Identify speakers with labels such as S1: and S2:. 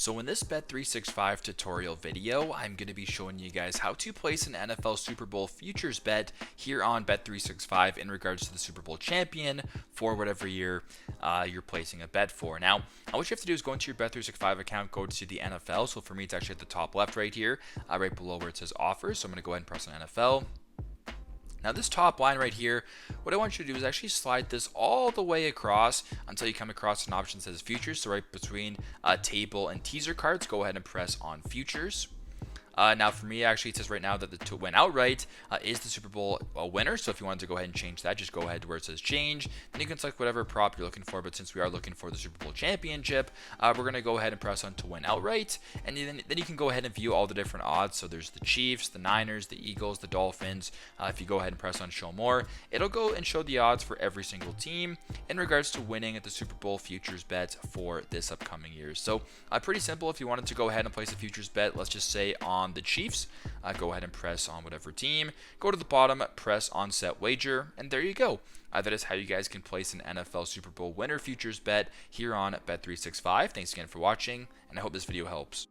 S1: So in this Bet365 tutorial video, I'm going to be showing you guys how to place an NFL Super Bowl futures bet here on Bet365 in regards to the Super Bowl champion for whatever year you're placing a bet for. Now, what you have to do is go into your Bet365 account, go to the NFL. So for me, it's actually at the top left right here, right below where it says offers. So I'm going to go ahead and press on NFL. Now this top line right here, what I want you to do is actually slide this all the way across until you come across an option that says futures. So right between table and teaser cards, go ahead and press on futures. Now for me, actually, it says right now that the to win outright is the Super Bowl winner. So if you wanted to go ahead and change that, just go ahead to where it says change. Then you can select whatever prop you're looking for. But since we are looking for the Super Bowl championship, we're going to go ahead and press on to win outright. And then you can go ahead and view all the different odds. So there's the Chiefs, the Niners, the Eagles, the Dolphins. If you go ahead and press on show more, it'll go and show the odds for every single team in regards to winning at the Super Bowl futures bet for this upcoming year. So pretty simple. If you wanted to go ahead and place a futures bet, let's just say on the Chiefs, go ahead and press on whatever team, go to the bottom, press on set wager, and there you go. That is how you guys can place an NFL Super Bowl winner futures bet here on Bet365. Thanks again for watching, and I hope this video helps.